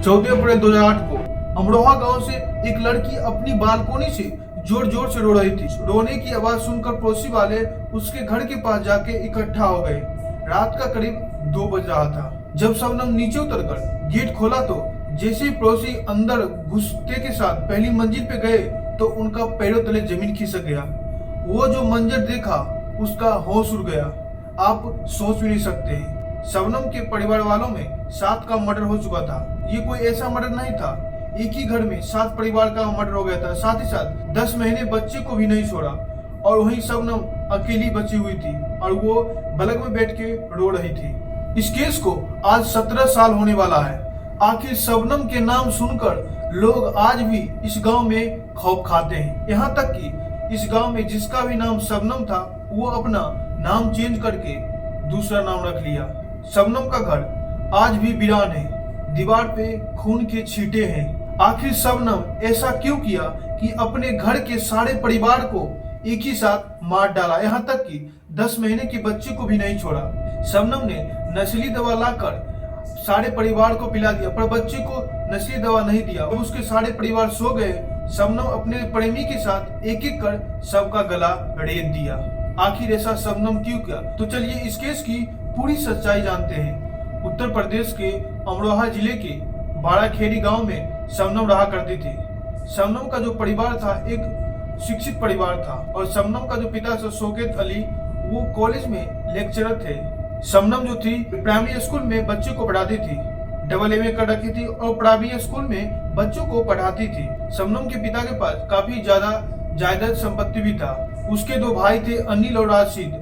14 अप्रैल 2008 को अमरोहा गांव से एक लड़की अपनी बालकोनी से जोर जोर से रो रही थी। रोने की आवाज सुनकर पड़ोसी वाले उसके घर के पास जाके इकट्ठा हो गए। रात का करीब 2 बज रहा था जब शबनम नीचे उतरकर गेट खोला तो जैसे ही पड़ोसी अंदर घुसते के साथ पहली मंजिल पे गए तो उनका पैरों तले जमीन खिसक गया। वो जो मंजर देखा उसका होश उड़ गया। आप सोच भी नहीं सकते हैं। शबनम के परिवार वालों में 7 का मर्डर हो चुका था। ये कोई ऐसा मर्डर नहीं था, एक ही घर में 7 परिवार का मर्डर हो गया था। साथ ही साथ 10 महीने बच्चे को भी नहीं छोड़ा और वहीं शबनम अकेली बची हुई थी और वो बलग में बैठ के रो रही थी। इस केस को आज 17 साल होने वाला है। आखिर शबनम के नाम सुनकर लोग आज भी इस गांव में खौफ खाते हैं। यहाँ तक कि इस गांव में जिसका भी नाम शबनम था वो अपना नाम चेंज करके दूसरा नाम रख लिया। शबनम का घर आज भी वीरान है, दीवार पे खून के छींटे हैं। आखिर शबनम ऐसा क्यों किया कि अपने घर के सारे परिवार को एक ही साथ मार डाला, यहाँ तक कि 10 महीने के बच्चे को भी नहीं छोड़ा। शबनम ने नशीली दवा लाकर सारे परिवार को पिला दिया पर बच्चे को नशीली दवा नहीं दिया। जब उसके सारे परिवार सो गए, शबनम अपने प्रेमी के साथ एक एक कर सबका गला रेत दिया। आखिर ऐसा शबनम क्यों किया? तो चलिए इस केस की पूरी सच्चाई जानते हैं। उत्तर प्रदेश के अमरोहा जिले के बाराखेड़ी गांव में शबनम रहा करती थी। शबनम का जो परिवार था एक शिक्षित परिवार था और शबनम का जो पिता था शौकत अली, वो कॉलेज में लेक्चरर थे। शबनम जो थी प्राइमरी स्कूल में बच्चों को पढ़ाती थी, AA कर रखी थी और प्राइमरी स्कूल में बच्चों को पढ़ाती थी। शबनम के पिता के पास काफी ज्यादा जायदाद संपत्ति भी था। उसके 2 भाई थे, अनिल और राशिद।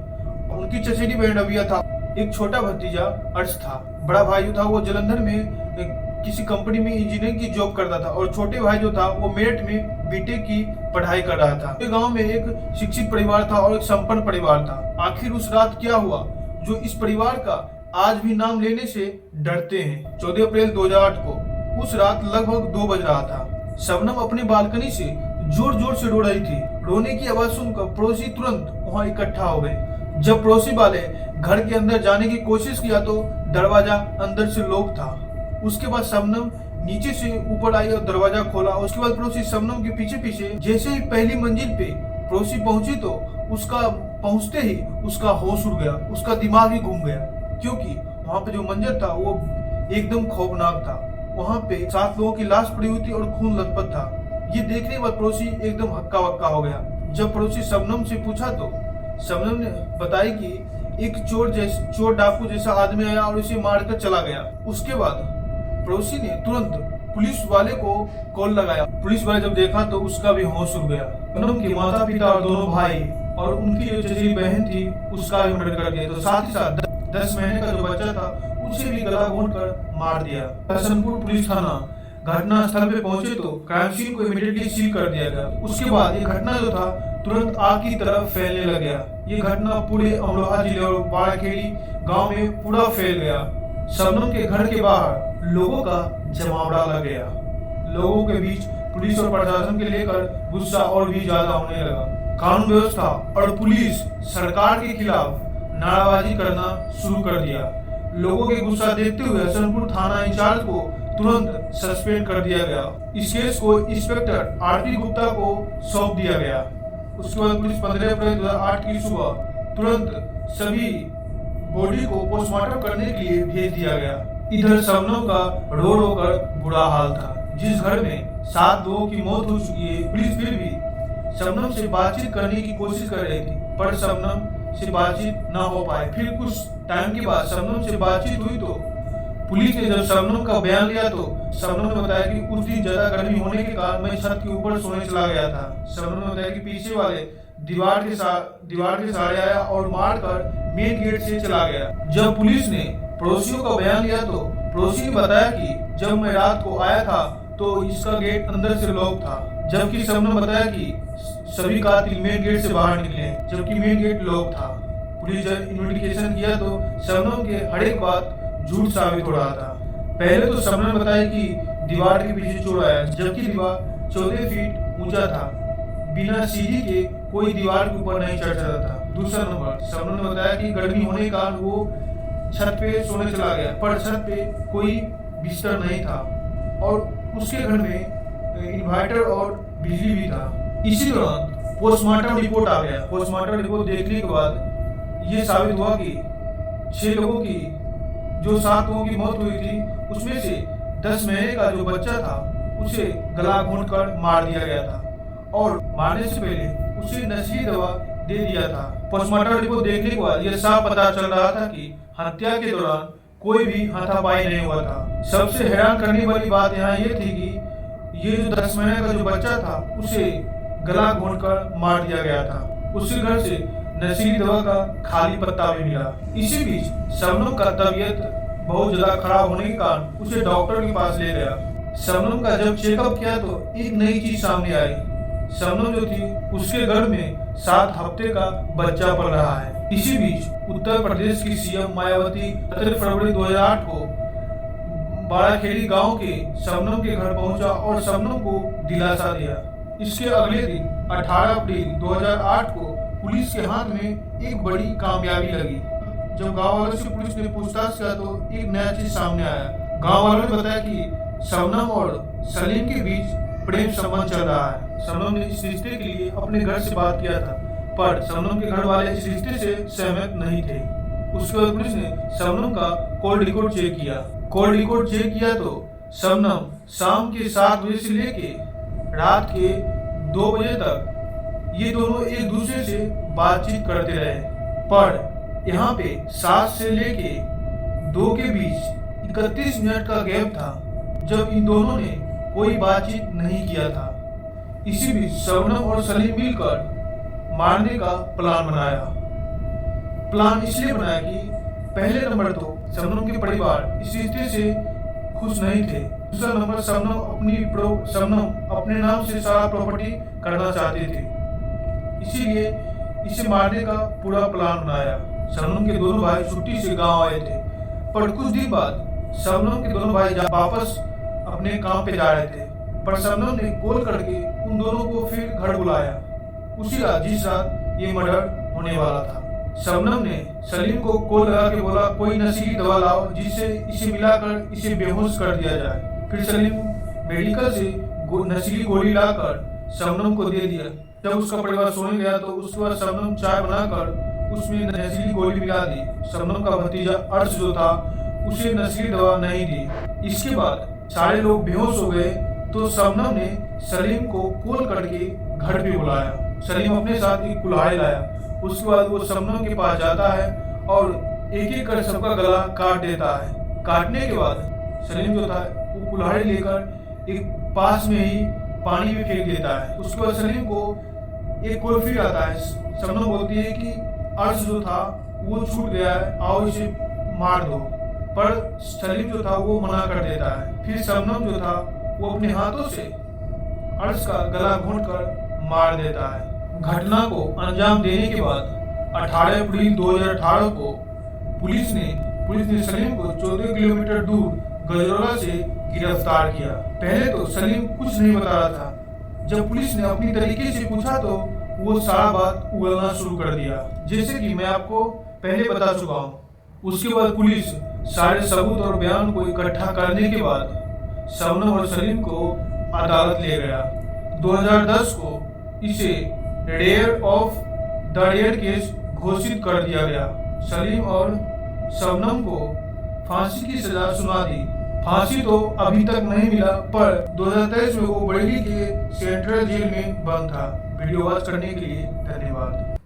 उनकी चचेरी बहन रबिया था। एक छोटा भतीजा अर्श था। बड़ा भाई जो था वो जलंधर में किसी कंपनी में इंजीनियरिंग की जॉब करता था और छोटे भाई जो था वो मेरठ में बीटेक की पढ़ाई कर रहा था। गांव में एक शिक्षित परिवार था और एक संपन्न परिवार था। आखिर उस रात क्या हुआ जो इस परिवार का आज भी नाम लेने से डरते हैं? 14 अप्रैल 2008 को उस रात लगभग 2 बज रहा था। शबनम अपनी बालकनी से जोर जोर से रो रही थी। रोने की आवाज सुनकर पड़ोसी तुरंत वहां इकट्ठा हो गए। जब पड़ोसी वाले घर के अंदर जाने की कोशिश किया तो दरवाजा अंदर से लॉक था। उसके बाद शबनम नीचे से ऊपर आई और दरवाजा खोला। उसके बाद पड़ोसी शबनम के पीछे पीछे जैसे ही पहली मंजिल पे पड़ोसी पहुंची तो उसका पहुंचते ही उसका होश उड़ गया, उसका दिमाग ही घूम गया, क्योंकि वहां पे जो मंजर था वो एकदम खौफनाक था। वहां पे 7 लोगों की लाश पड़ी हुई थी और खून लथपथ था। ये देखने के बाद पड़ोसी एकदम हक्का बक्का हो गया। जब पड़ोसी शबनम से पूछा तो शबनम ने बताई कि एक चोर डाकू जैसा आदमी आया और उसे मारकर चला गया। उसके बाद पड़ोसी ने तुरंत पुलिस वाले को कॉल लगाया। पुलिस वाले जब देखा तो उसका भी होश उड़ गया। शबनम के माता पिता और 2 भाई और उनकी जो चचेरी बहन थी उसका भी मर्डर कर दिया। तो साथ ही साथ 10 महीने का जो बच्चा था उसे भी गला घोंट कर मार दिया। हसनपुर पुलिस थाना घटना स्थल पे पहुंचे तो क्राइम सीन को इमीडिएटली सील कर दिया गया। उसके बाद ये घटना जो था तुरंत आग की तरफ फैलने लग गया। ये घटना पूरे अमरोहा जिले और बाराखेड़ी गांव में पूरा फैल गया। शबनम के घर के बाहर लोगों का जमावड़ा लग गया। लोगों के बीच पुलिस और प्रशासन के लेकर गुस्सा और भी ज्यादा होने लगा। कानून व्यवस्था और पुलिस सरकार के खिलाफ नाराबाजी करना शुरू कर दिया। लोगों के गुस्सा देखते हुए हसनपुर थाना इंचार्ज को तुरंत सस्पेंड कर दिया गया। इस केस को इंस्पेक्टर RP गुप्ता को सौंप दिया गया। उसके बाद पुलिस 15 अप्रैल 2008 की सुबह तुरंत सभी बॉडी को पोस्टमार्टम करने के लिए भेज दिया गया। इधर शबनम का रो रो कर बुरा हाल था। जिस घर में 7 लोगों की मौत हो चुकी है, पुलिस फिर भी शबनम से बातचीत करने की कोशिश कर रही थी पर शबनम से बातचीत न हो पाए। फिर कुछ टाइम के बाद शबनम से बातचीत हुई तो पुलिस ने जब शबनम का बयान लिया तो शबनम ने बताया कि उस दिन ज्यादा गर्मी होने के कारण मैं छत के ऊपर सोने चला गया था। शबनम ने बताया कि पीछे वाले दीवार के सहारे आया और मारकर मेन गेट से चला गया। जब पुलिस ने पड़ोसियों का बयान लिया तो पड़ोसी ने बताया कि जब मैं रात को आया था तो इसका गेट अंदर से लॉक था, जबकि शबनम ने बताया कि सभी कातिल मेन गेट से बाहर निकले जबकि मेन गेट लॉक था। पुलिस जब इन्वेस्टिगेशन किया तो शबनम के हर एक बात झूठ साबित हो रहा था। पहले तो शबनम ने बताया कि दीवार के पीछे चोर आया, जबकि दीवार 14 फीट ऊंचा था। बिना सीढ़ी के कोई दीवार के ऊपर नहीं चढ़ सकता था। दूसरा नंबर, शबनम ने बताया कि गर्मी होने के कारण वो छत पे सोने चला गया पर छत पे कोई बिस्तर नहीं था। और उसके घर में इन्वर्टर और बिजली भी था। इसी दौरान पोस्टमार्टम रिपोर्ट आ गया। पोस्टमार्टम रिपोर्ट देखने के बाद ये साबित हुआ कि 6 लोगों की, जो 7 लोगों की मौत हुई थी, उसमें से 10 महीने का जो बच्चा था उसे गला घोंटकर मार दिया गया था और मारने से पहले उसे नशीली दवा दे दिया था। पोस्टमार्टम रिपोर्ट देखने के बाद यह साफ पता चल रहा था कि हत्या के दौरान कोई भी हाथापाई नहीं हुआ था। सबसे हैरान करने वाली बात यहाँ ये थी कि ये जो 10 महीने का जो बच्चा था उसे गला घोंटकर मार दिया गया था। उसके घर से नशीली दवा का खाली पत्ता भी मिला। इसी बीच शबनम का तबीयत बहुत ज्यादा खराब होने के कारण उसे डॉक्टर के पास ले गया। शबनम का जब चेकअप किया तो एक नई चीज सामने आई। शबनम जो थी उसके घर में 7 हफ्ते का बच्चा पल रहा है। इसी बीच उत्तर प्रदेश की सीएम मायावती 17 फरवरी 2008 को बाराखेड़ी गांव के शबनम के घर पहुंचा और शबनम को दिलासा दिया। इसके अगले दिन 18 अप्रैल 2008 को पुलिस के हाथ में एक बड़ी कामयाबी लगी। जब गांव वालों से पुलिस ने पूछताछ किया तो एक नया चीज सामने आया। गांव वालों ने बताया कि शबनम और सलीम के बीच प्रेम संबंध चल रहा है। शबनम ने इस रिश्ते के लिए अपने घर से बात किया था, पर शबनम के घर वाले इस रिश्ते से सहमत नहीं थे। उसके बाद पुलिस ने शबनम का कॉल रिकॉर्ड चेक किया। कॉल रिकॉर्ड चेक किया तो शबनम शाम के 7 बजे से लेके रात के 2 बजे तक ये दोनों एक दूसरे से बातचीत करते रहे, पर यहाँ पे 7 से लेके 2 के बीच 31 मिनट का गैप था जब इन दोनों ने कोई बातचीत नहीं किया था। इसी बीच शबनम और सलीम मिलकर मारने का प्लान बनाया। प्लान इसलिए बनाया कि पहले नंबर तो शबनम के परिवार इस रिश्ते से खुश नहीं थे। दूसरा नंबर शबनम अपने नाम से सारा प्रॉपर्टी करना चाहते थे, इसीलिए इसे मारने का पूरा प्लान बनाया। शबनम के दोनों भाई छुट्टी से गांव आए थे, पर कुछ दिन बाद शबनम के दोनों भाई वापस अपने काम पे जा रहे थे, पर शबनम ने कॉल करके उन दोनों को फिर घर बुलाया। उसी रात जिस रात ये मर्डर होने वाला था, शबनम ने सलीम को कॉल लगा के बोला कोई नशीली दवा लाओ जिससे इसे मिलाकर इसे बेहोश कर दिया जाए। फिर सलीम मेडिकल से नशीली गोली लाकर शबनम को दे दिया। जब उसका परिवार सोने गया तो उसके बाद शबनम चाय बनाकर उसमें नशीली गोली मिला दी। शबनम का भतीजा अर्श जो था उसे नशीली दवा नहीं दी। इसके बाद सारे लोग बेहोश हो गए तो शबनम ने सलीम को कॉल करके घर पे बुलाया। सलीम अपने साथ एक कुल्हाड़ी लाया। उसके बाद वो शबनम के पास जाता है और एक एक कर सबका गला काट देता है। काटने के बाद सलीम जो था वो कुल्हाड़ी लेकर एक पास में ही पानी में फेंक देता है। उसके बाद सलीम को एक कॉल फिर आता है। शबनम बोलती है कि अर्श जो था वो छूट गया है, आओ इसे मार दो, पर सलीम जो था वो मना कर देता है। फिर शबनम जो था वो अपने हाथों से अर्श का गला घोंटकर मार देता है। घटना को अंजाम देने के बाद 18 अप्रैल 2018 को पुलिस ने सलीम को 14 किलोमीटर दूर गजरौला से गिरफ्तार किया। पहले तो सलीम कुछ नहीं बता रहा था। जब पुलिस ने अपनी तरीके से पूछा तो वो सारा बात उगलना शुरू कर दिया, जैसे कि मैं आपको पहले बता चुका हूँ। उसके बाद पुलिस सारे सबूत और बयान को इकट्ठा करने के बाद शबनम और सलीम को अदालत ले गया। 2010 को इसे rare of the rare case घोषित कर दिया गया। सलीम और शबनम को फांसी की सजा सुना दी। फांसी तो अभी तक नहीं मिला, पर 2023 में वो बरेली के सेंट्रल जेल में बंद था। वीडियो वॉच करने के लिए धन्यवाद।